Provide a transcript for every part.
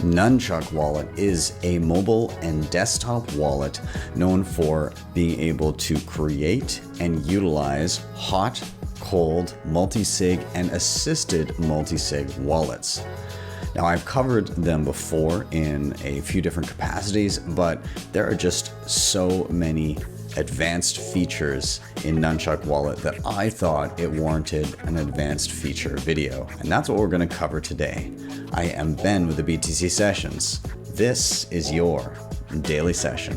Nunchuk Wallet is a mobile and desktop wallet known for being able to create and utilize hot, cold, multisig, and assisted multisig wallets. Now, I've covered them before in a few different capacities, but there are just so many advanced features in Nunchuk Wallet that I thought it warranted an advanced feature video. And that's what we're going to cover today. I am Ben with the BTC Sessions. This is your daily session.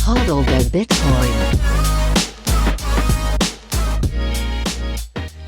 HODL the Bitcoin.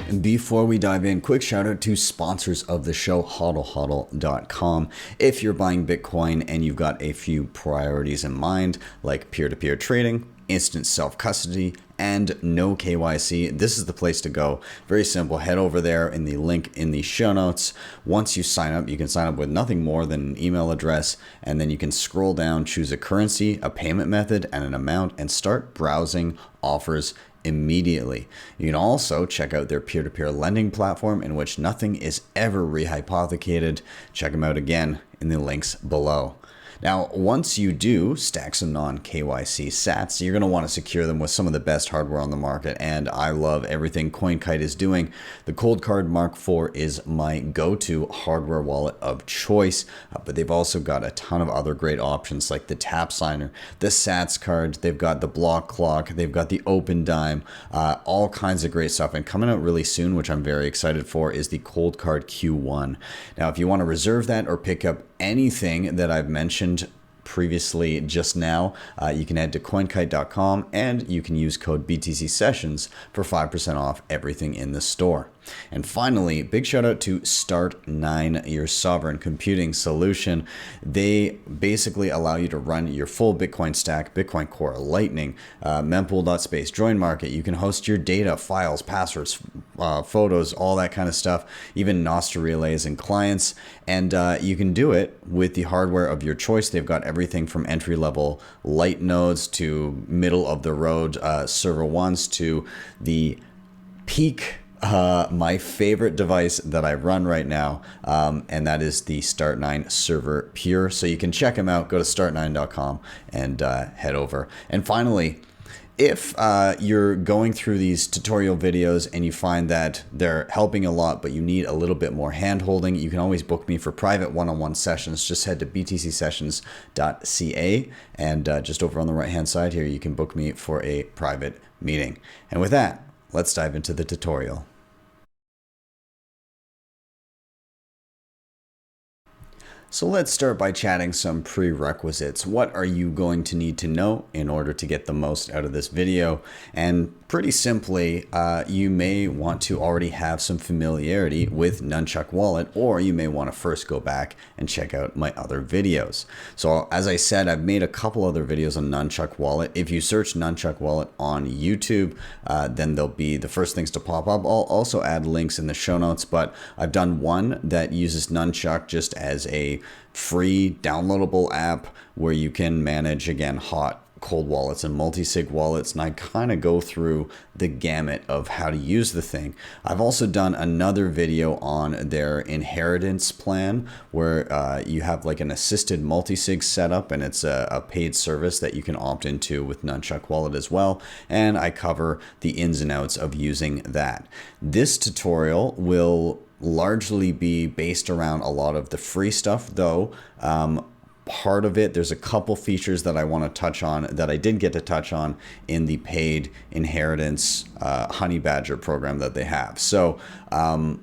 And before we dive in, quick shout out to sponsors of the show, HodlHodl.com. If you're buying Bitcoin and you've got a few priorities in mind, like peer-to-peer trading, instant self-custody, and no KYC, this is the place to go. Very simple. Head over there in the link in the show notes. Once you sign up, you can sign up with nothing more than an email address, and then you can scroll down, choose a currency, a payment method, and an amount, and start browsing offers immediately. You can also check out their peer-to-peer lending platform, in which nothing is ever rehypothecated. Check them out again in the links below. Now, once you do stack some non-KYC sats, you're going to want to secure them with some of the best hardware on the market, and I love everything CoinKite is doing. The Cold Card Mark IV is my go-to hardware wallet of choice, but they've also got a ton of other great options like the Tap Signer, the Sats card, they've got the Block Clock, they've got the Open Dime, all kinds of great stuff. And coming out really soon, which I'm very excited for, is the Cold Card Q1. Now, if you want to reserve that or pick up anything that I've mentioned previously just now, you can head to coinkite.com and you can use code BTC Sessions for 5% off everything in the store. And finally, big shout out to Start9, your sovereign computing solution. They basically allow you to run your full Bitcoin stack, Bitcoin Core, Lightning, mempool.space, join market. You can host your data, files, passwords, photos, all that kind of stuff, even Nostr relays and clients. And you can do it with the hardware of your choice. They've got everything from entry-level light nodes to middle-of-the-road server ones to the peak my favorite device that I run right now, and that is the Start9 Server Pure. So you can check them out. Go to start9.com and head over. And finally, if you're going through these tutorial videos and you find that they're helping a lot, but you need a little bit more hand-holding, you can always book me for private one-on-one sessions. Just head to btcsessions.ca, and just over on the right-hand side here, you can book me for a private meeting. And with that, let's dive into the tutorial. So let's start by chatting some prerequisites. What are you going to need to know in order to get the most out of this video? And pretty simply, you may want to already have some familiarity with Nunchuk Wallet, or you may want to first go back and check out my other videos. So as I said, I've made a couple other videos on Nunchuk Wallet. If you search Nunchuk Wallet on YouTube, then they'll be the first things to pop up. I'll also add links in the show notes, but I've done one that uses Nunchuk just as a free downloadable app where you can manage, again, hot, cold wallets and multisig wallets, and I kind of go through the gamut of how to use the thing. I've also done another video on their inheritance plan where you have like an assisted multisig setup, and it's a paid service that you can opt into with Nunchuk Wallet as well, and I cover the ins and outs of using that. This tutorial will largely be based around a lot of the free stuff, though part of it, there's a couple features that I want to touch on that I did get to touch on in the paid inheritance Honey Badger program that they have. So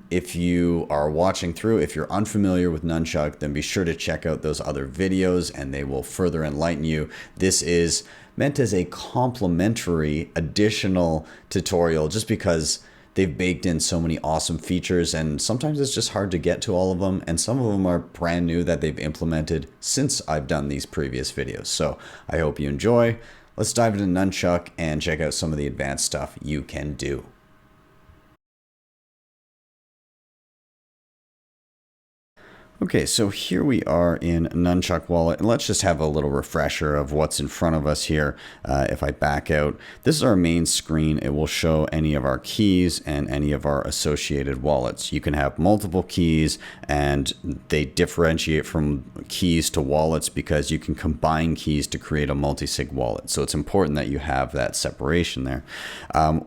if you are watching through, if you're unfamiliar with Nunchuk, then be sure to check out those other videos and they will further enlighten you. This is meant as a complimentary additional tutorial just because they've baked in so many awesome features, and sometimes it's just hard to get to all of them, and some of them are brand new that they've implemented since I've done these previous videos. So I hope you enjoy. Let's dive into Nunchuk and check out some of the advanced stuff you can do. Okay, so here we are in Nunchuk Wallet, and let's just have a little refresher of what's in front of us here. If I back out, this is our main screen. It will show any of our keys and any of our associated wallets. You can have multiple keys, and they differentiate from keys to wallets because you can combine keys to create a multisig wallet. So it's important that you have that separation there.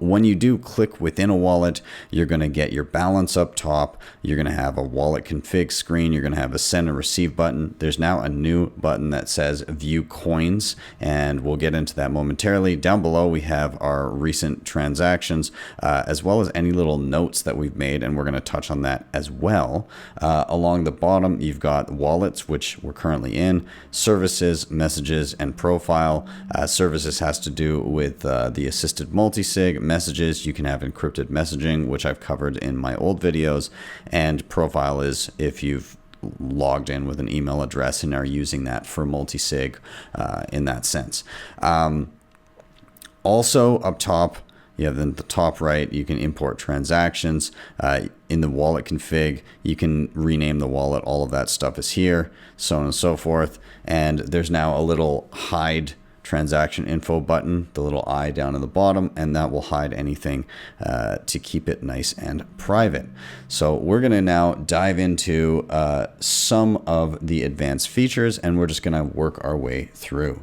When you do click within a wallet, you're going to get your balance up top. You're going to have a wallet config screen. You're going to have a send and receive button. There's now a new button that says view coins, and we'll get into that momentarily. Down below we have our recent transactions, as well as any little notes that we've made, and we're going to touch on that as well. Along the bottom you've got wallets, which we're currently in, services, messages, and profile. Services has to do with the assisted multisig. Messages, you can have encrypted messaging, which I've covered in my old videos, and profile is if you've logged in with an email address and are using that for multisig in that sense. Also up top, you have in the top right, you can import transactions. In the wallet config, you can rename the wallet. All of that stuff is here, so on and so forth. And there's now a little hide transaction info button, the little I down at the bottom, and that will hide anything to keep it nice and private. So we're going to now dive into some of the advanced features, and we're just going to work our way through.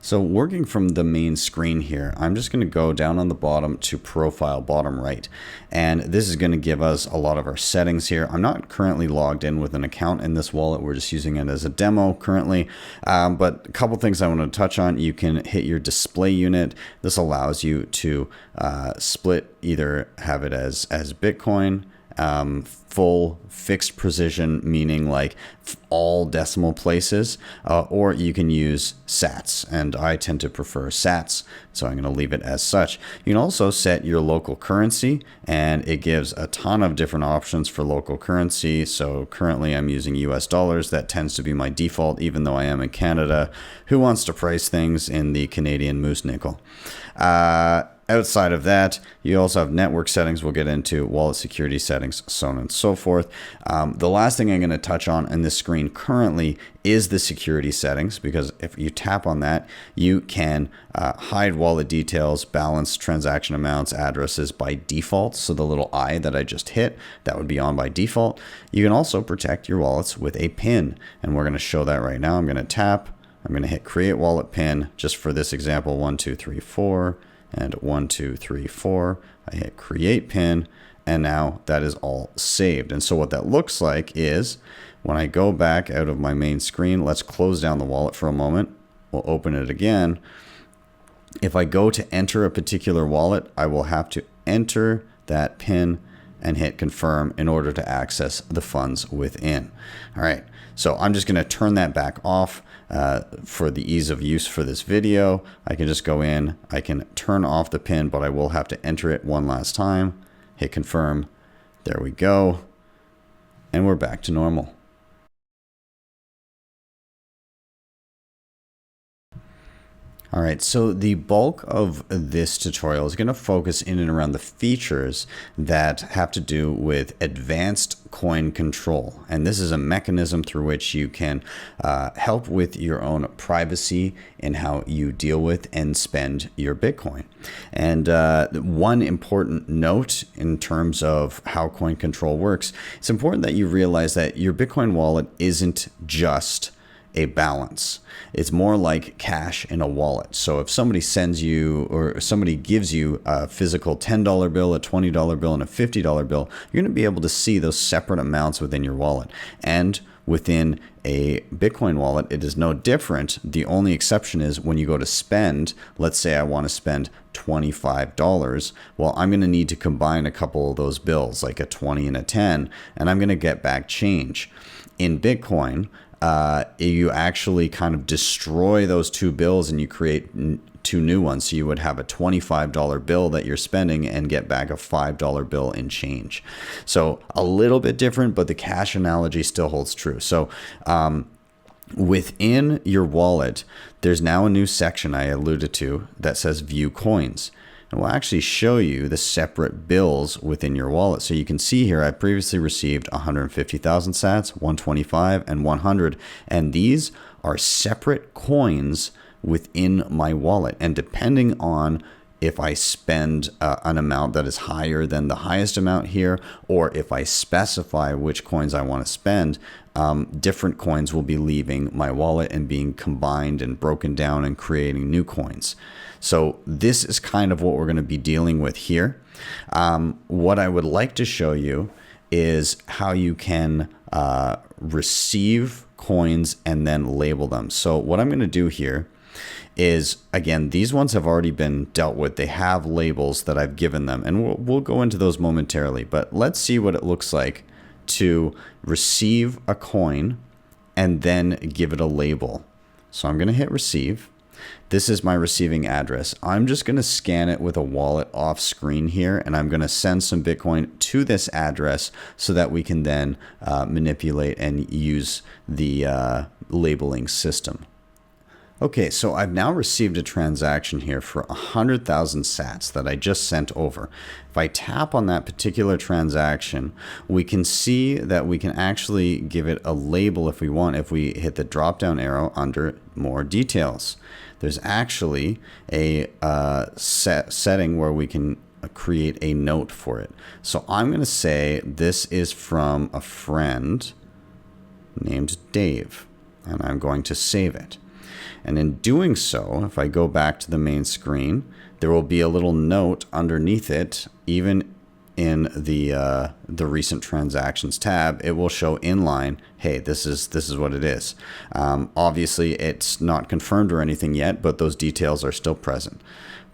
So working from the main screen here, I'm just going to go down on the bottom to profile, bottom right. And this is going to give us a lot of our settings here. I'm not currently logged in with an account in this wallet. We're just using it as a demo currently. But a couple things I want to touch on. You can hit your display unit. This allows you to split, either have it as Bitcoin, full fixed precision, meaning like all decimal places, or you can use sats, and I tend to prefer sats, so I'm going to leave it as such. You can also set your local currency, and it gives a ton of different options for local currency. So currently I'm using US dollars. That tends to be my default, even though I am in Canada. Who wants to price things in the Canadian moose nickel? Outside of that, you also have network settings. We'll get into wallet security settings, so on and so forth. The last thing I'm going to touch on this screen currently is the security settings, because if you tap on that, you can hide wallet details, balance, transaction amounts, addresses by default. So the little I that I just hit, that would be on by default. You can also protect your wallets with a PIN, and we're going to show that right now. I'm going to tap. I'm going to hit create wallet PIN just for this example, 1, 2, 3, 4. And 1, 2, 3, 4. I hit create pin, and now that is all saved. And so what that looks like is when I go back out of my main screen, let's close down the wallet for a moment. We'll open it again. If I go to enter a particular wallet, I will have to enter that pin and hit confirm in order to access the funds within. All right, so I'm just going to turn that back off for the ease of use for this video. I can just go in, I can turn off the pin, but I will have to enter it one last time, hit confirm. There we go, and we're back to normal. All right, so the bulk of this tutorial is going to focus in and around the features that have to do with advanced coin control. And this is a mechanism through which you can help with your own privacy in how you deal with and spend your Bitcoin. And one important note in terms of how coin control works, it's important that you realize that your Bitcoin wallet isn't just a balance. It's more like cash in a wallet. So if somebody sends you, or somebody gives you a physical $10 bill, a $20 bill, and a $50 bill, you're going to be able to see those separate amounts within your wallet. And within a Bitcoin wallet, it is no different. The only exception is when you go to spend, let's say I want to spend $25. Well, I'm going to need to combine a couple of those bills, like a 20 and a 10, and I'm going to get back change. In Bitcoin, you actually kind of destroy those two bills and you create two new ones. So you would have a $25 bill that you're spending and get back a $5 bill in change. So a little bit different, but the cash analogy still holds true. So within your wallet, there's now a new section I alluded to that says view coins. and we'll actually show you the separate bills within your wallet. So you can see here I previously received 150,000 sats, 125, and 100, and these are separate coins within my wallet, and depending on if I spend an amount that is higher than the highest amount here, or if I specify which coins I want to spend, different coins will be leaving my wallet and being combined and broken down and creating new coins. So this is kind of what we're going to be dealing with here. What I would like to show you is how you can receive coins and then label them. So what I'm going to do here is, again, these ones have already been dealt with. They have labels that I've given them, and we'll go into those momentarily. But let's see what it looks like to receive a coin and then give it a label. So I'm going to hit receive. This is my receiving address. I'm just going to scan it with a wallet off screen here, and I'm going to send some Bitcoin to this address so that we can then manipulate and use the labeling system. Okay, so I've now received a transaction here for 100,000 sats that I just sent over. If I tap on that particular transaction, we can see that we can actually give it a label if we want, if we hit the drop down arrow under more details. There's actually a setting where we can create a note for it. So I'm going to say this is from a friend named Dave, and I'm going to save it. And in doing so, if I go back to the main screen, there will be a little note underneath it. Even in the recent transactions tab, it will show inline, hey, this is what it is. Obviously, it's not confirmed or anything yet, but those details are still present.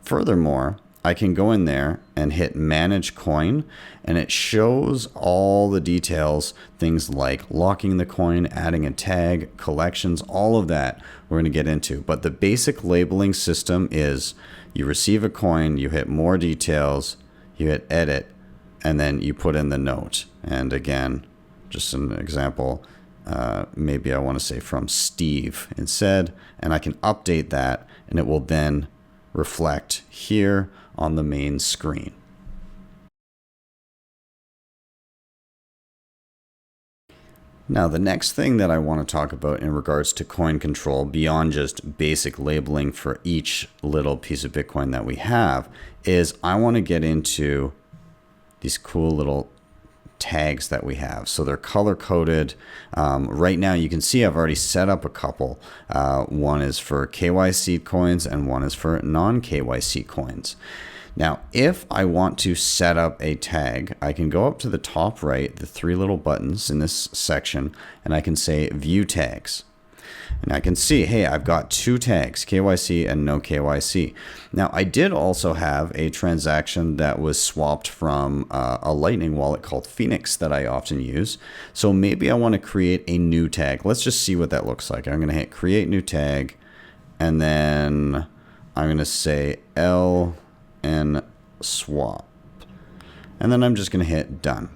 Furthermore, I can go in there and hit manage coin, and it shows all the details, things like locking the coin, adding a tag, collections, all of that we're going to get into. But the basic labeling system is you receive a coin, you hit more details, you hit edit, and then you put in the note. And again, just an example, maybe I want to say from Steve instead, and I can update that, and it will then reflect here on the main screen. Now, the next thing that I want to talk about in regards to coin control, beyond just basic labeling for each little piece of Bitcoin that we have, is I want to get into these cool little tags that we have. So they're color coded. Right now you can see I've already set up a couple. One is for KYC coins and one is for non-KYC coins. Now, if I want to set up a tag, I can go up to the top right, the three little buttons in this section, and I can say view tags. And I can see, hey, I've got two tags, KYC and no KYC. Now, I did also have a transaction that was swapped from a Lightning wallet called Phoenix that I often use. So maybe I want to create a new tag. Let's just see what that looks like. I'm going to hit create new tag, and then I'm going to say LN swap. And then I'm just going to hit done.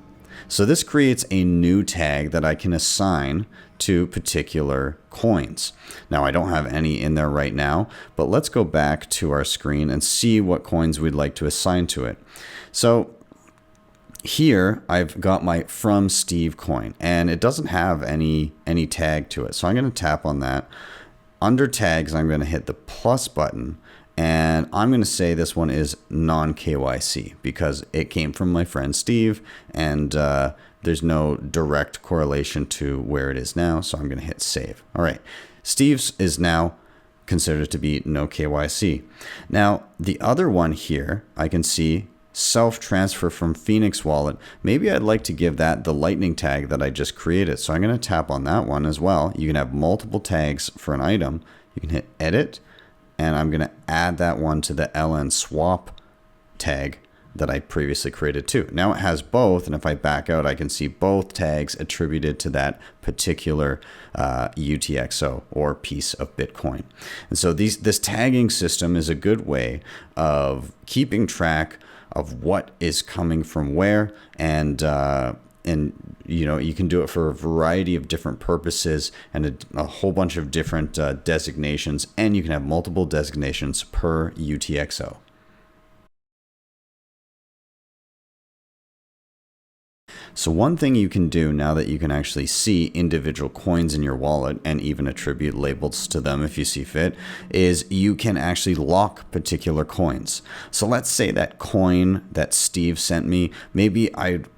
So this creates a new tag that I can assign to particular coins. Now, I don't have any in there right now, but let's go back to our screen and see what coins we'd like to assign to it. So here I've got my from Steve coin, and it doesn't have any tag to it. So I'm going to tap on that. Under tags, I'm going to hit the plus button, and I'm going to say this one is non-KYC because it came from my friend Steve, and there's no direct correlation to where it is now. So I'm going to hit save. All right. Steve's is now considered to be no KYC. Now, the other one here, I can see self-transfer from Phoenix wallet. Maybe I'd like to give that the Lightning tag that I just created. So I'm going to tap on that one as well. You can have multiple tags for an item. You can hit edit, and I'm going to add that one to the LN swap tag that I previously created too. Now it has both, and if I back out, I can see both tags attributed to that particular UTXO or piece of Bitcoin. And so this tagging system is a good way of keeping track of what is coming from where, and you know, you can do it for a variety of different purposes and a whole bunch of different designations, and you can have multiple designations per UTXO. So one thing you can do now that you can actually see individual coins in your wallet and even attribute labels to them if you see fit, is you can actually lock particular coins. So let's say that coin that Steve sent me, maybe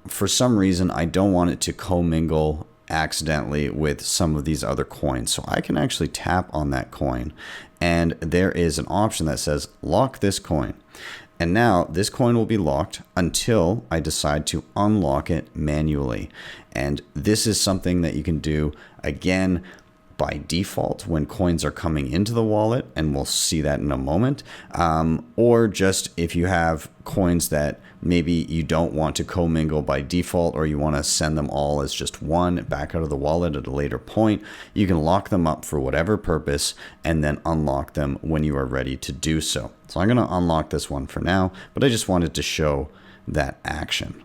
for some reason I don't want it to commingle accidentally with some of these other coins. So I can actually tap on that coin, and there is an option that says lock this coin. And now this coin will be locked until I decide to unlock it manually. And this is something that you can do again by default when coins are coming into the wallet, and we'll see that in a moment. Or just if you have coins that maybe you don't want to commingle by default, or you want to send them all as just one back out of the wallet at a later point, you can lock them up for whatever purpose and then unlock them when you are ready to do so. So I'm going to unlock this one for now, but I just wanted to show that action.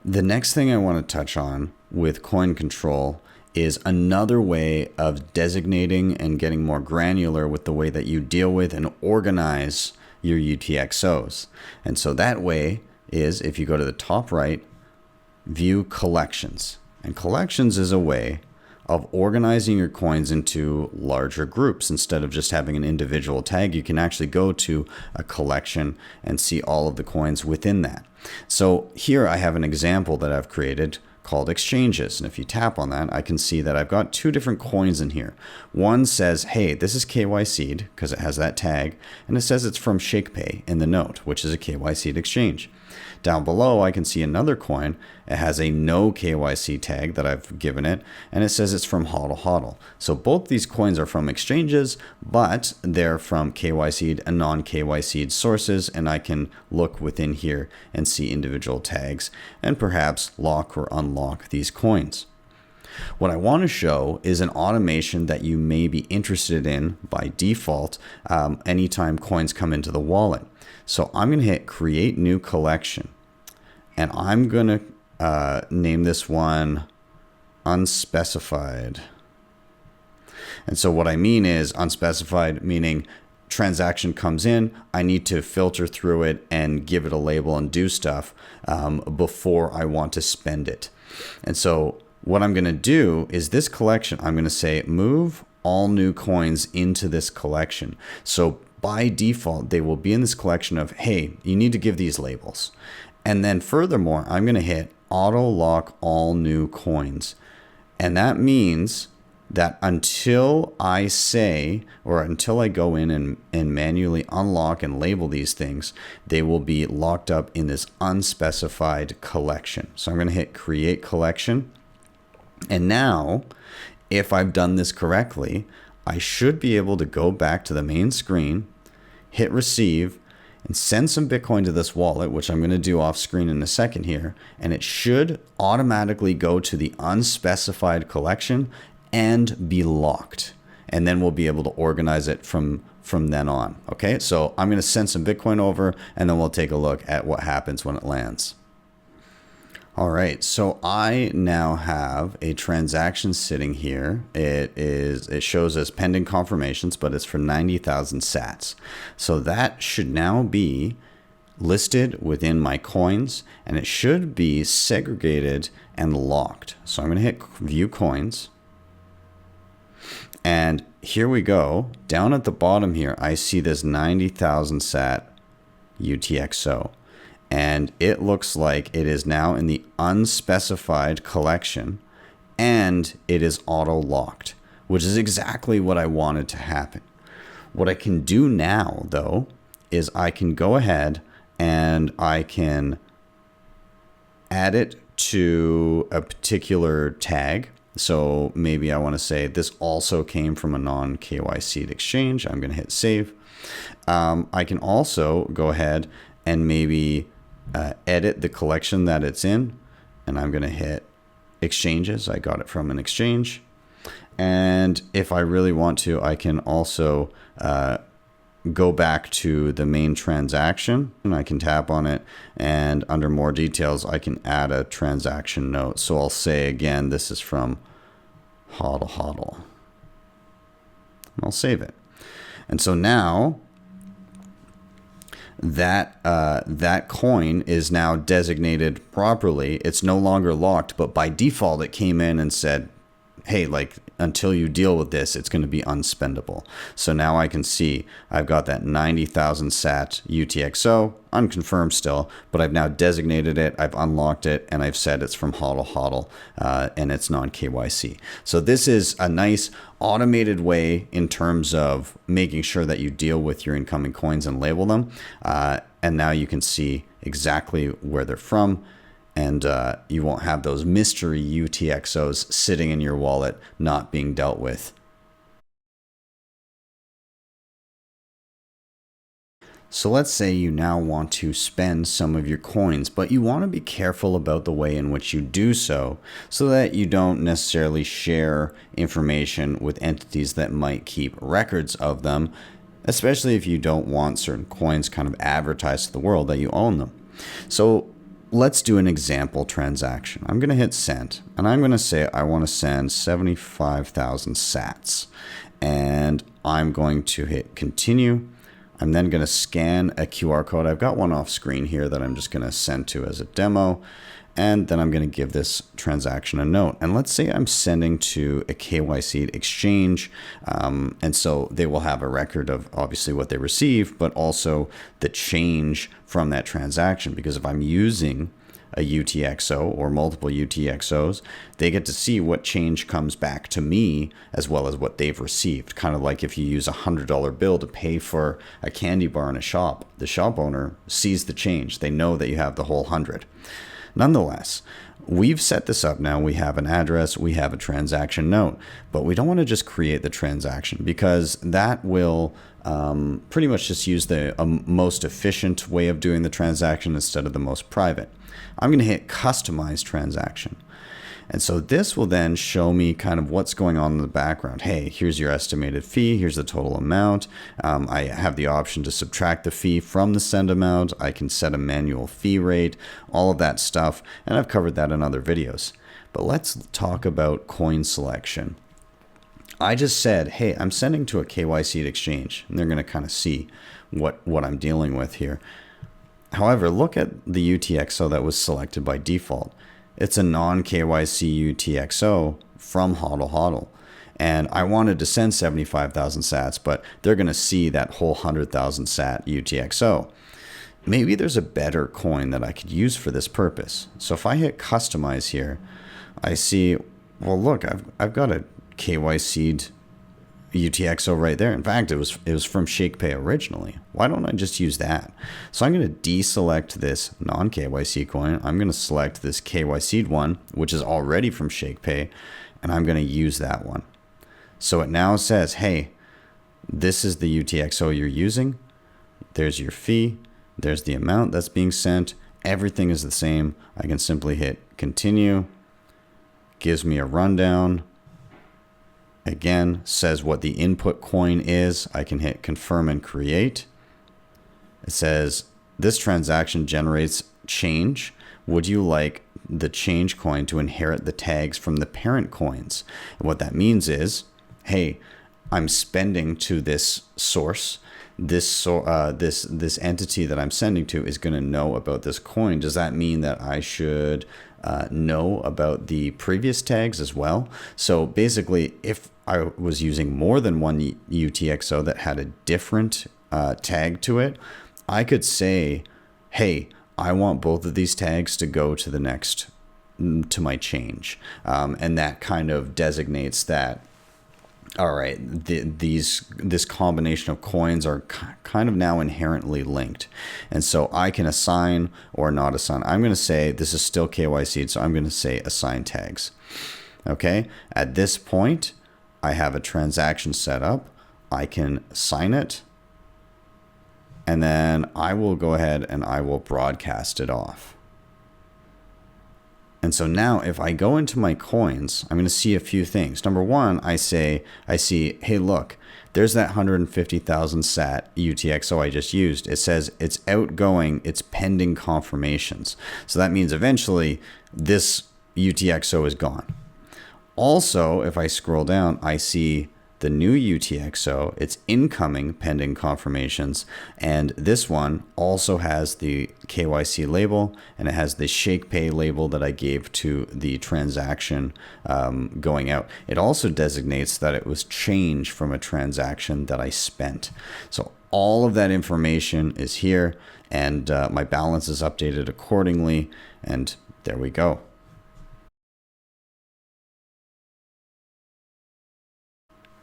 The next thing I want to touch on with coin control is another way of designating and getting more granular with the way that you deal with and organize your UTXOs. And so that way is, if you go to the top right, view collections. And collections is a way of organizing your coins into larger groups. Instead of just having an individual tag, you can actually go to a collection and see all of the coins within that. So here I have an example that I've created called exchanges. And if you tap on that, I can see that I've got two different coins in here. One says, hey, this is KYC'd because it has that tag. And it says it's from ShakePay in the note, which is a KYC'd exchange. Down below, I can see another coin. It has a no KYC tag that I've given it, and it says it's from HodlHodl. So both these coins are from exchanges, but they're from KYC'd and non-KYC'd sources, and I can look within here and see individual tags and perhaps lock or unlock these coins. What I want to show is an automation that you may be interested in by default anytime coins come into the wallet. So I'm going to hit create new collection, and I'm going to name this one unspecified. And so what I mean is unspecified, meaning transaction comes in, I need to filter through it and give it a label and do stuff before I want to spend it. And so what I'm going to do is this collection, I'm going to say move all new coins into this collection. So by default, they will be in this collection of, hey, you need to give these labels. And then furthermore, I'm going to hit auto lock all new coins. And that means that until I say, or until I go in and manually unlock and label these things, they will be locked up in this unspecified collection. So I'm going to hit create collection. And now, if I've done this correctly, I should be able to go back to the main screen, hit receive, and send some Bitcoin to this wallet, which I'm going to do off screen in a second here. And it should automatically go to the unspecified collection and be locked. And then we'll be able to organize it from then on. Okay, so I'm going to send some Bitcoin over, and then we'll take a look at what happens when it lands. All right, so I now have a transaction sitting here. It shows as pending confirmations, but it's for 90,000 sats. So that should now be listed within my coins, and it should be segregated and locked. So I'm going to hit view coins. And here we go. Down at the bottom here, I see this 90,000 sat UTXO. And it looks like it is now in the unspecified collection, and it is auto locked, which is exactly what I wanted to happen. What I can do now, though, is I can go ahead and I can add it to a particular tag. So maybe I want to say this also came from a non-KYC exchange. I'm going to hit save. I can also go ahead and maybe edit the collection that it's in, and I'm going to hit exchanges. I got it from an exchange. And if I really want to, I can also go back to the main transaction, and I can tap on it, and under more details I can add a transaction note. So I'll say again, this is from HodlHodl. I'll save it. And so now that coin is now designated properly. It's no longer locked, but by default, it came in and said, hey, like, until you deal with this, it's going to be unspendable. So now I can see I've got that 90,000 sat UTXO, unconfirmed still, but I've now designated it, I've unlocked it, and I've said it's from HodlHodl, and it's non-KYC. So this is a nice automated way in terms of making sure that you deal with your incoming coins and label them. And now you can see exactly where they're from. And you won't have those mystery UTXOs sitting in your wallet not being dealt with. So let's say you now want to spend some of your coins, but you want to be careful about the way in which you do so that you don't necessarily share information with entities that might keep records of them, especially if you don't want certain coins kind of advertised to the world that you own them. So let's do an example transaction. I'm going to hit send, and I'm going to say I want to send 75,000 sats, and I'm going to hit continue. I'm then going to scan a QR code. I've got one off screen here that I'm just going to send to as a demo, and then I'm going to give this transaction a note. And let's say I'm sending to a KYC exchange, and so they will have a record of obviously what they receive, but also the change from that transaction. Because if I'm using a UTXO or multiple UTXOs, they get to see what change comes back to me as well as what they've received. Kind of like if you use a $100 bill to pay for a candy bar in a shop, the shop owner sees the change. They know that you have the whole 100. Nonetheless, we've set this up now. We have an address, we have a transaction note, but we don't want to just create the transaction, because that will pretty much just use the most efficient way of doing the transaction instead of the most private. I'm going to hit customize transaction. And so this will then show me kind of what's going on in the background. Hey, here's your estimated fee. Here's the total amount. I have the option to subtract the fee from the send amount. I can set a manual fee rate, all of that stuff. And I've covered that in other videos. But let's talk about coin selection. I just said, hey, I'm sending to a KYC exchange, and they're going to kind of see what I'm dealing with here. However, look at the UTXO that was selected by default. It's a non-KYC UTXO from HodlHodl. And I wanted to send 75,000 sats, but they're going to see that whole 100,000 sat UTXO. Maybe there's a better coin that I could use for this purpose. So if I hit customize here, I see, well, look, I've got a KYC'd UTXO right there. In fact, it was from ShakePay originally. Why don't I just use that? So I'm going to deselect this non-KYC coin. I'm going to select this KYC'd one, which is already from ShakePay, and I'm going to use that one. So it now says, hey, this is the UTXO you're using. There's your fee. There's the amount that's being sent. Everything is the same. I can simply hit continue. Gives me a rundown. Again, says what the input coin is. I can hit confirm and create. It says this transaction generates change. Would you like the change coin to inherit the tags from the parent coins? And what that means is, hey, I'm spending to this source. This entity that I'm sending to is going to know about this coin. Does that mean that I should know about the previous tags as well? So basically, if I was using more than one UTXO that had a different tag to it, I could say, hey, I want both of these tags to go to the next, to my change. And that kind of designates that, all right, this combination of coins are kind of now inherently linked. And so I can assign or not assign. I'm going to say this is still KYC'd, so I'm going to say assign tags. Okay, at this point, I have a transaction set up. I can sign it. And then I will go ahead and I will broadcast it off. And so now if I go into my coins, I'm going to see a few things. Number one, I see, hey, look, there's that 150,000 sat UTXO I just used. It says it's outgoing, it's pending confirmations. So that means eventually this UTXO is gone. Also, if I scroll down, I see the new UTXO, it's incoming pending confirmations, and this one also has the KYC label, and it has the ShakePay label that I gave to the transaction going out. It also designates that it was change from a transaction that I spent. So all of that information is here, and my balance is updated accordingly, and there we go.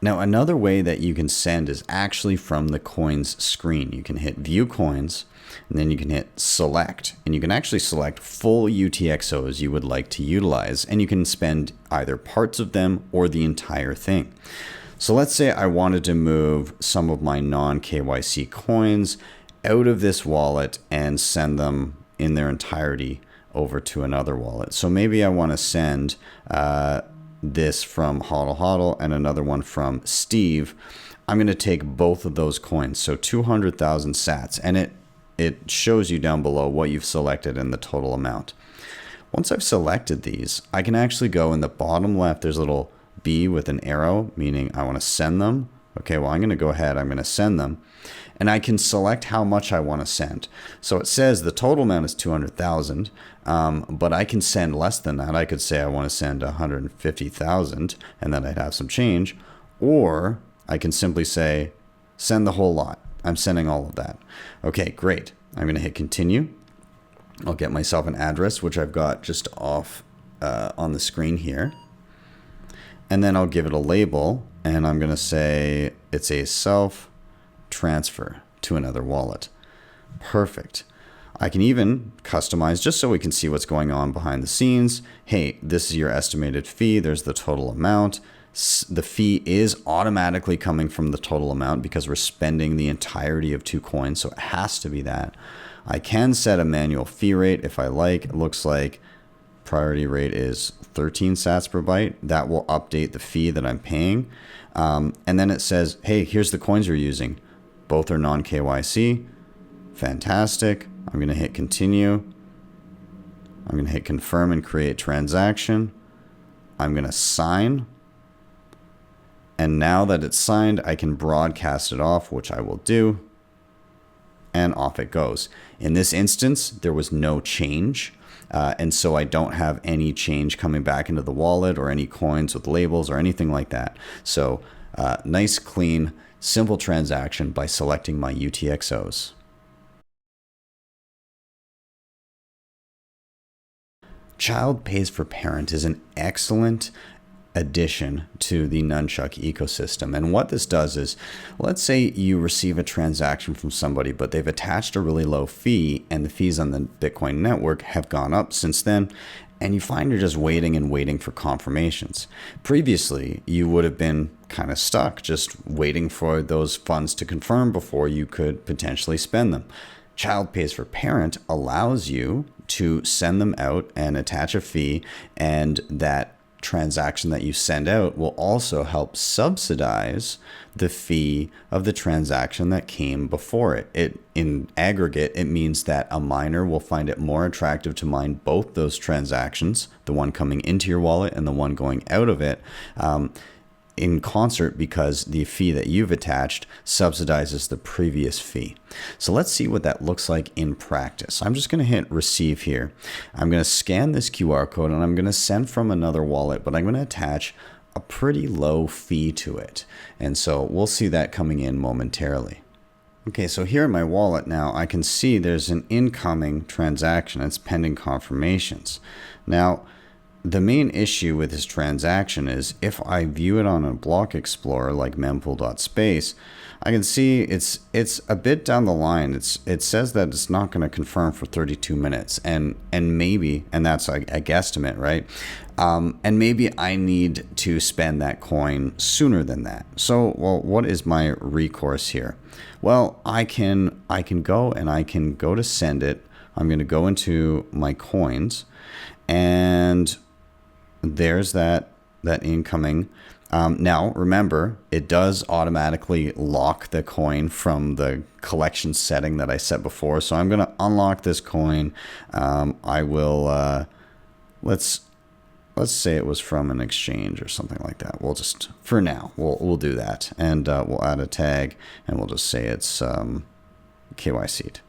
Now, another way that you can send is actually from the coins screen. You can hit view coins, and then you can hit select, and you can actually select full UTXOs you would like to utilize, and you can spend either parts of them or the entire thing. So let's say I wanted to move some of my non-KYC coins out of this wallet and send them in their entirety over to another wallet. So maybe I want to send this from HodlHodl and another one from Steve. I'm going to take both of those coins, so 200,000 sats, and it shows you down below what you've selected and the total amount. Once I've selected these, I can actually go in the bottom left, there's a little B with an arrow, meaning I want to send them. Okay, well, I'm going to go ahead, I'm going to send them, and I can select how much I want to send. So it says the total amount is 200,000, but I can send less than that. I could say I want to send 150,000, and then I'd have some change, or I can simply say, send the whole lot. I'm sending all of that. Okay, great. I'm going to hit continue. I'll get myself an address, which I've got just off on the screen here. And then I'll give it a label, and I'm going to say it's a self transfer to another wallet. Perfect. I can even customize just so we can see what's going on behind the scenes. Hey, this is your estimated fee. There's the total amount. The fee is automatically coming from the total amount because we're spending the entirety of 2 coins, so it has to be that. I can set a manual fee rate if I like. It looks like priority rate is 13 sats per byte. That will update the fee that I'm paying. And then it says, hey, here's the coins you're using. Both are non-KYC. Fantastic. I'm going to hit continue. I'm going to hit confirm and create transaction. I'm going to sign. And now that it's signed, I can broadcast it off, which I will do. And off it goes. In this instance, there was no change. And so I don't have any change coming back into the wallet or any coins with labels or anything like that. So nice, clean, simple transaction by selecting my UTXOs. Child pays for parent is an excellent addition to the Nunchuk ecosystem. And what this does is, let's say you receive a transaction from somebody, but they've attached a really low fee, and the fees on the Bitcoin network have gone up since then, and you find you're just waiting and waiting for confirmations. Previously, you would have been kind of stuck just waiting for those funds to confirm before you could potentially spend them. Child pays for parent allows you to send them out and attach a fee, and that transaction that you send out will also help subsidize the fee of the transaction that came before it. In aggregate, it means that a miner will find it more attractive to mine both those transactions, the one coming into your wallet and the one going out of it, in concert, because the fee that you've attached subsidizes the previous fee. So let's see what that looks like in practice. I'm just going to hit receive here. I'm going to scan this QR code and I'm going to send from another wallet, but I'm going to attach a pretty low fee to it. And so we'll see that coming in momentarily. Okay, so here in my wallet now, I can see there's an incoming transaction. It's pending confirmations. Now, the main issue with this transaction is if I view it on a block explorer like mempool.space, I can see it's a bit down the line. It says that it's not going to confirm for 32 minutes, and maybe, and that's a guesstimate, right? And maybe I need to spend that coin sooner than that. So, well, what is my recourse here? Well, I can go and I can go to send it. I'm going to go into my coins, and there's that incoming. Now, remember, it does automatically lock the coin from the collection setting that I set before. So I'm going to unlock this coin. I will, let's let's say it was from an exchange or something like that. We'll just, for now, we'll do that. And we'll add a tag and we'll just say it's KYC'd.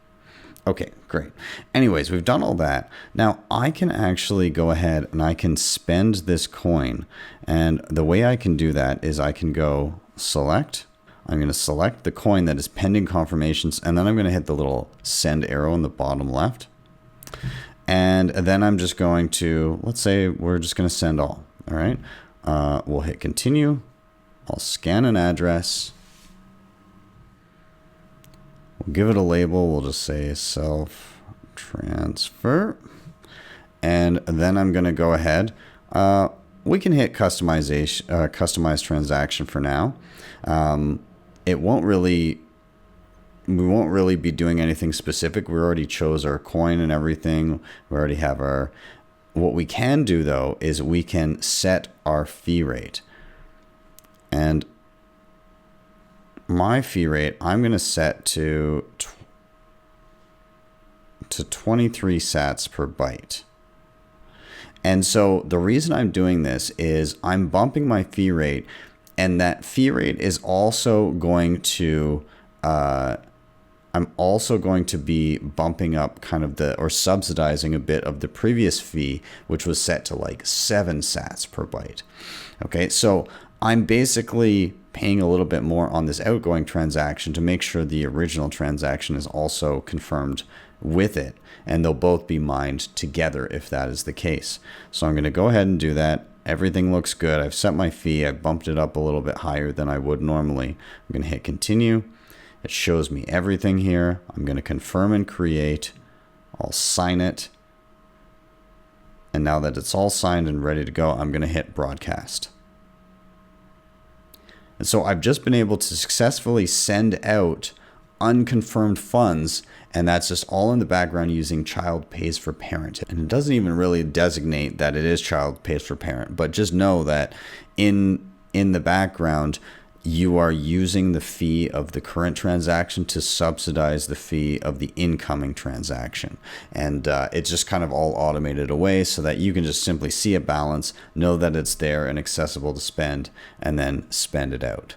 Okay, great. Anyways, we've done all that. Now I can actually go ahead and I can spend this coin. And the way I can do that is I can go select. I'm going to select the coin that is pending confirmations. And then I'm going to hit the little send arrow in the bottom left. And then I'm just going to, let's say we're just going to send all. All right. We'll hit continue. I'll scan an address. We'll give it a label. We'll just say self transfer. And then I'm going to go ahead. We can hit customization, customize transaction for now. We won't really be doing anything specific. We already chose our coin and everything. We already have our, what we can do though, is we can set our fee rate. And my fee rate, I'm going to set to 23 sats per byte. And so the reason I'm doing this is I'm bumping my fee rate, and that fee rate is also going to, I'm also going to be bumping up kind of or subsidizing a bit of the previous fee, which was set to like 7 sats per byte. Okay, so I'm basically paying a little bit more on this outgoing transaction to make sure the original transaction is also confirmed with it, and they'll both be mined together if that is the case. So I'm going to go ahead and do that. Everything looks good. I've set my fee. I bumped it up a little bit higher than I would normally. I'm going to hit continue. It shows me everything here. I'm going to confirm and create. I'll sign it. And now that it's all signed and ready to go, I'm going to hit broadcast. And so I've just been able to successfully send out unconfirmed funds, and that's just all in the background using child pays for parent. And it doesn't even really designate that it is child pays for parent, but just know that in the background, you are using the fee of the current transaction to subsidize the fee of the incoming transaction. And it's just kind of all automated away so that you can just simply see a balance, know that it's there and accessible to spend, and then spend it out.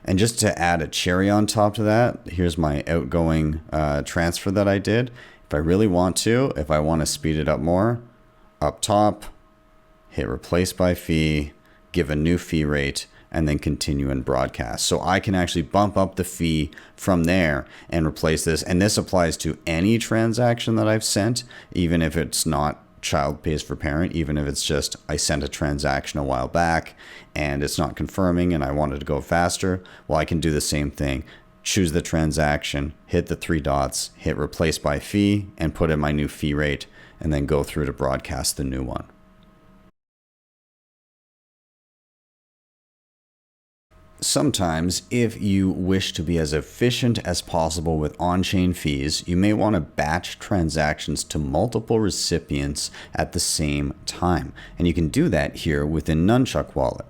And just to add a cherry on top to that, here's my outgoing transfer that I did. If I really want to, if I want to speed it up more, up top, hit replace by fee, give a new fee rate, and then continue and broadcast. So I can actually bump up the fee from there and replace this. And this applies to any transaction that I've sent, even if it's not child pays for parent, even if it's just I sent a transaction a while back and it's not confirming and I wanted to go faster. Well, I can do the same thing. Choose the transaction, hit the 3 dots, hit replace by fee, and put in my new fee rate, and then go through to broadcast the new one. Sometimes, if you wish to be as efficient as possible with on-chain fees, you may want to batch transactions to multiple recipients at the same time. And you can do that here within Nunchuk Wallet.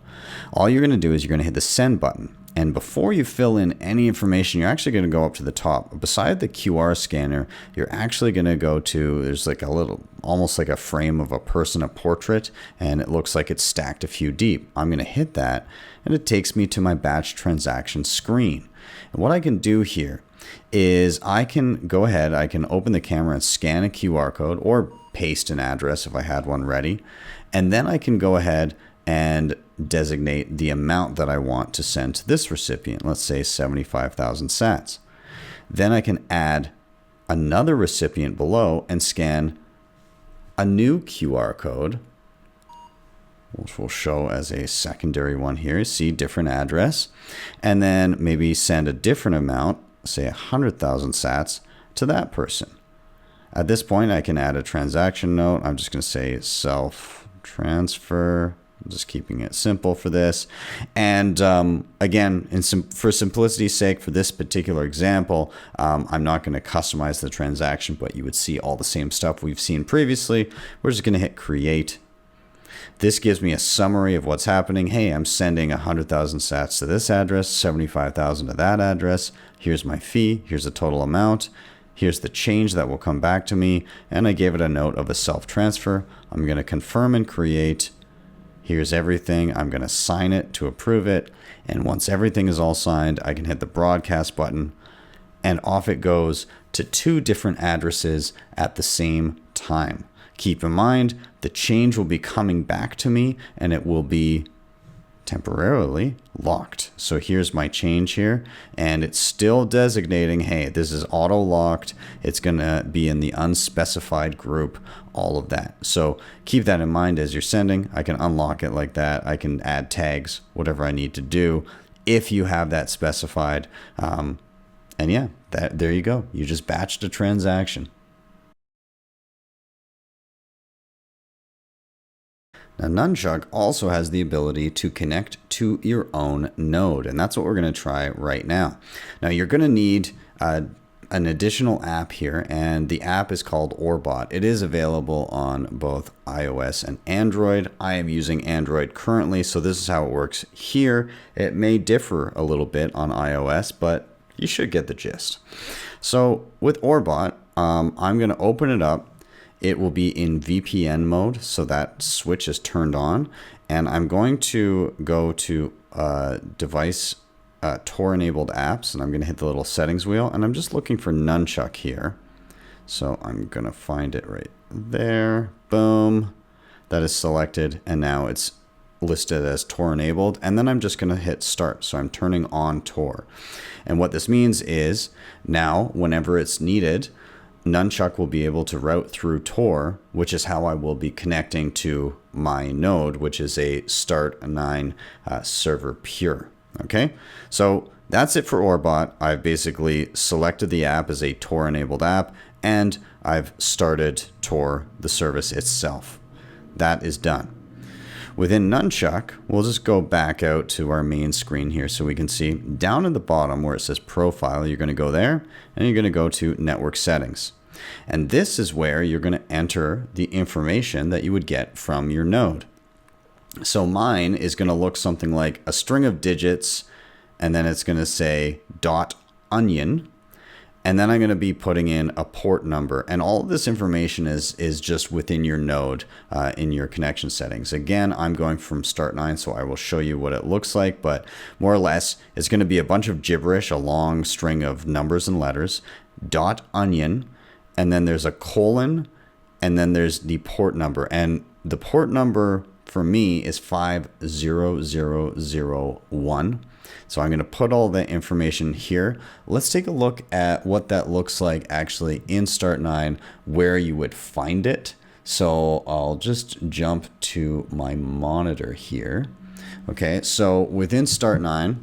All you're going to do is you're going to hit the send button. And before you fill in any information, you're actually going to go up to the top. Beside the QR scanner, you're actually going to go to, there's like a little, almost like a frame of a person, a portrait, and it looks like it's stacked a few deep. I'm going to hit that, and it takes me to my batch transaction screen. And what I can do here is I can go ahead, I can open the camera and scan a QR code or paste an address if I had one ready. And then I can go ahead and designate the amount that I want to send to this recipient, let's say 75,000 sats. Then I can add another recipient below and scan a new QR code, which will show as a secondary one here. See, different address, and then maybe send a different amount, say 100,000 sats, to that person. At this point, I can add a transaction note. I'm just going to say self-transfer. I'm just keeping it simple for this. And again, for simplicity's sake, for this particular example, I'm not going to customize the transaction, but you would see all the same stuff we've seen previously. We're just going to hit create. This gives me a summary of what's happening. Hey, I'm sending 100,000 sats to this address, 75,000 to that address. Here's my fee. Here's the total amount. Here's the change that will come back to me, and I gave it a note of a self-transfer. I'm going to confirm and create. Here's everything. I'm going to sign it to approve it. And once everything is all signed, I can hit the broadcast button, and off it goes to 2 different addresses at the same time. Keep in mind, the change will be coming back to me, and it will be temporarily locked. So here's my change here, and it's still designating, hey, this is auto locked. It's going to be in the unspecified group, all of that. So keep that in mind as you're sending. I can unlock it like that. I can add tags, whatever I need to do if you have that specified. And yeah, there you go. You just batched a transaction. Now, Nunchuk also has the ability to connect to your own node, and that's what we're going to try right now. Now, you're going to need an additional app here, and the app is called Orbot. It is available on both iOS and Android. I am using Android currently, so this is how it works here. It may differ a little bit on iOS, but you should get the gist. So with Orbot, I'm going to open it up. It will be in VPN mode, so that switch is turned on. And I'm going to go to device Tor-enabled apps, and I'm going to hit the little settings wheel, and I'm just looking for Nunchuk here. So I'm going to find it right there. Boom. That is selected, and now it's listed as Tor-enabled. And then I'm just going to hit start. So I'm turning on Tor. And what this means is now, whenever it's needed, Nunchuk will be able to route through Tor, which is how I will be connecting to my node, which is a Start9 server pure. Okay, so that's it for Orbot. I've basically selected the app as a Tor-enabled app, and I've started Tor, the service itself. That is done. Within Nunchuk, we'll just go back out to our main screen here so we can see down at the bottom where it says profile, you're going to go there and you're going to go to network settings. And this is where you're going to enter the information that you would get from your node. So mine is going to look something like a string of digits, and then it's going to say .onion. And then I'm going to be putting in a port number, and all of this information is just within your node in your connection settings. Again, I'm going from Start9, so I will show you what it looks like, but more or less, it's going to be a bunch of gibberish, a long string of numbers and letters, .onion, and then there's a colon, and then there's the port number. And the port number for me is 50001. So I'm going to put all that information here. Let's take a look at what that looks like actually in Start9, where you would find it. So I'll just jump to my monitor here. Okay, so within Start9,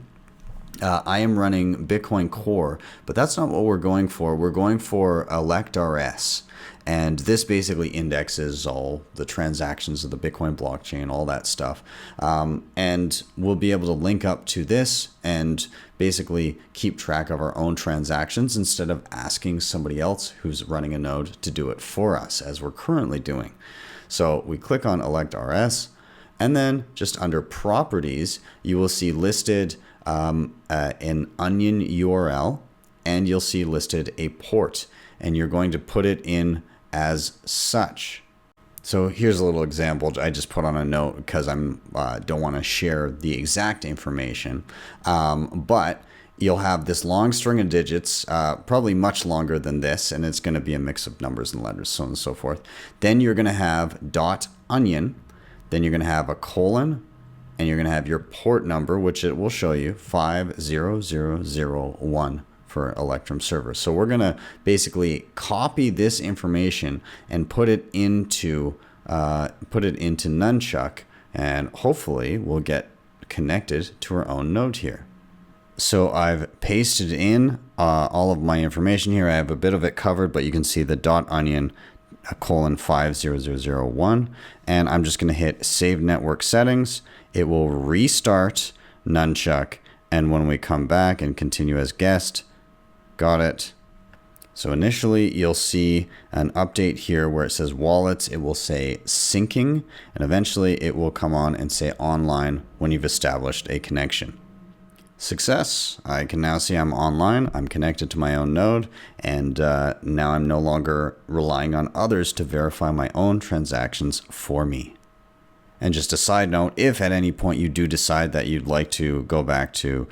I am running Bitcoin Core, but that's not what we're going for. We're going for ElectRS. And this basically indexes all the transactions of the Bitcoin blockchain, all that stuff. And we'll be able to link up to this and basically keep track of our own transactions instead of asking somebody else who's running a node to do it for us, as we're currently doing. So we click on ElectRS, and then just under properties, you will see listed an onion URL, and you'll see listed a port, and you're going to put it in as such. So here's a little example I just put on a note because I'm don't want to share the exact information, but you'll have this long string of digits, probably much longer than this, and it's going to be a mix of numbers and letters, so on and so forth. Then you're going to have .onion, then you're going to have a colon, and you're going to have your port number, which it will show you, 50001 for Electrum server. So we're going to basically copy this information and put it into Nunchuk, and hopefully we'll get connected to our own node here. So I've pasted in all of my information here. I have a bit of it covered, but you can see the .onion colon 50001, and I'm just going to hit save network settings. It will restart Nunchuk, and when we come back and continue as guest, got it. So initially you'll see an update here where it says wallets. It will say syncing, and eventually it will come on and say online when you've established a connection. Success. I can now see I'm online, I'm connected to my own node, and now I'm no longer relying on others to verify my own transactions for me. And just a side note, if at any point you do decide that you'd like to go back to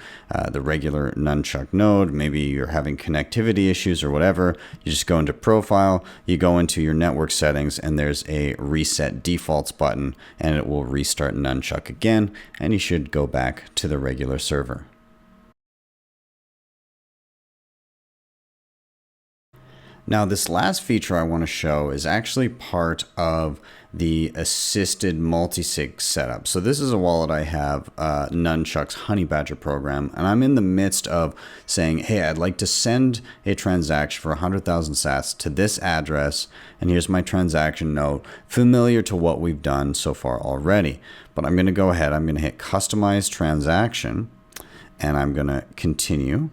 the regular Nunchuk node, maybe you're having connectivity issues or whatever, you just go into Profile, you go into your network settings, and there's a Reset Defaults button, and it will restart Nunchuk again, and you should go back to the regular server. Now, this last feature I want to show is actually part of the assisted multisig setup. So this is a wallet I have, Nunchuk's Honey Badger program, and I'm in the midst of saying, hey, I'd like to send a transaction for 100,000 sats to this address, and here's my transaction note, familiar to what we've done so far already. But I'm going to go ahead, I'm going to hit Customize Transaction, and I'm going to continue.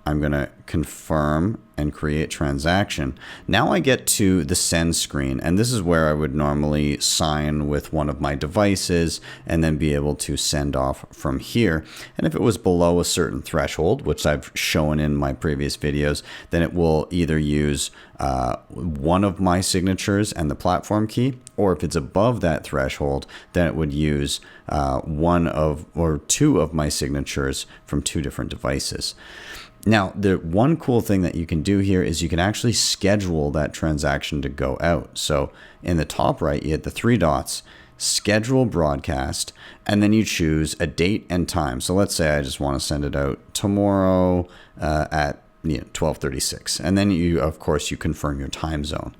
I'm going to confirm and create transaction. Now I get to the send screen, and this is where I would normally sign with one of my devices and then be able to send off from here. And if it was below a certain threshold, which I've shown in my previous videos, then it will either use one of my signatures and the platform key, or if it's above that threshold, then it would use one of or two of my signatures from two different devices. Now, the one cool thing that you can do here is you can actually schedule that transaction to go out. So in the top right, you hit the three dots, schedule broadcast, and then you choose a date and time. So let's say I just want to send it out tomorrow at 12:36. And then you, of course, you confirm your time zone.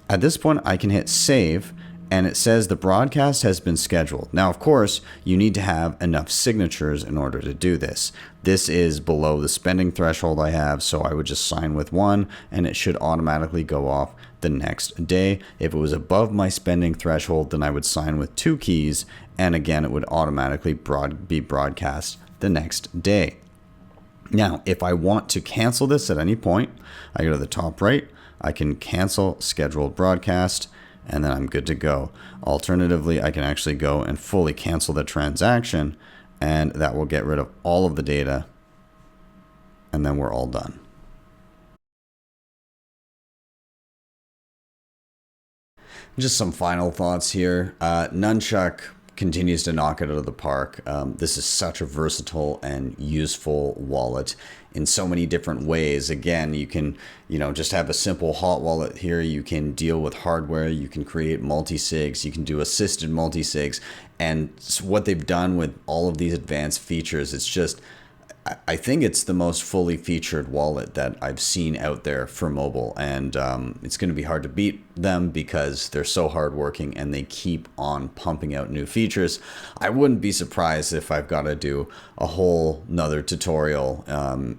At this point, I can hit save, and it says the broadcast has been scheduled. Now, of course, you need to have enough signatures in order to do this. This is below the spending threshold I have, so I would just sign with one, and it should automatically go off the next day. If it was above my spending threshold, then I would sign with two keys, and again, it would automatically be broadcast the next day. Now, if I want to cancel this at any point, I go to the top right, I can cancel scheduled broadcast, and then I'm good to go. Alternatively, I can actually go and fully cancel the transaction, and that will get rid of all of the data, and then we're all done. Just some final thoughts here. Nunchuk continues to knock it out of the park. This is such a versatile and useful wallet in so many different ways. Again, you can, just have a simple hot wallet here. You can deal with hardware. You can create multisigs. You can do assisted multisigs. And what they've done with all of these advanced features, it's just, I think it's the most fully featured wallet that I've seen out there for mobile, and it's going to be hard to beat them because they're so hardworking and they keep on pumping out new features. I wouldn't be surprised if I've got to do a whole nother tutorial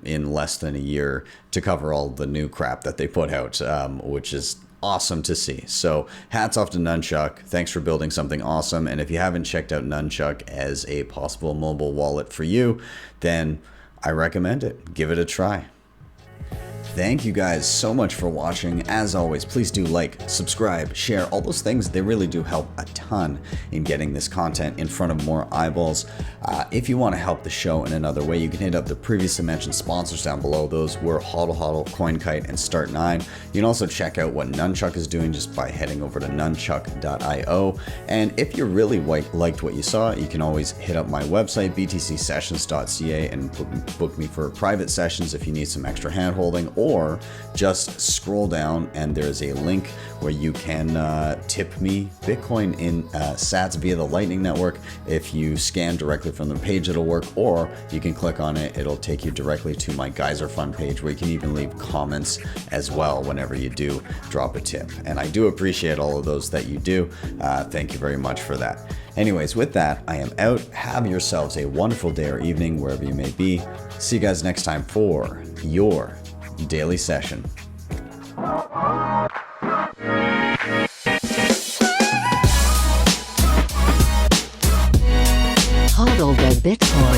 in less than a year to cover all the new crap that they put out, which is awesome to see. So hats off to Nunchuk. Thanks for building something awesome. And if you haven't checked out Nunchuk as a possible mobile wallet for you, then I recommend it. Give it a try. Thank you guys so much for watching. As always, please do like, subscribe, share, all those things. They really do help a ton in getting this content in front of more eyeballs. If you want to help the show in another way, you can hit up the previously mentioned sponsors down below. Those were HodlHodl, CoinKite, and Start9. You can also check out what Nunchuk is doing just by heading over to nunchuk.io. And if you really liked what you saw, you can always hit up my website, btcsessions.ca, and book me for private sessions if you need some extra hand-holding, or just scroll down and there's a link where you can tip me Bitcoin in sats via the Lightning Network. If you scan directly from the page, it'll work, or you can click on it. It'll take you directly to my Geyser Fund page where you can even leave comments as well whenever you do drop a tip. And I do appreciate all of those that you do. Thank you very much for that. Anyways, with that, I am out. Have yourselves a wonderful day or evening wherever you may be. See you guys next time for your daily session. HodlHodl the Bitcoin.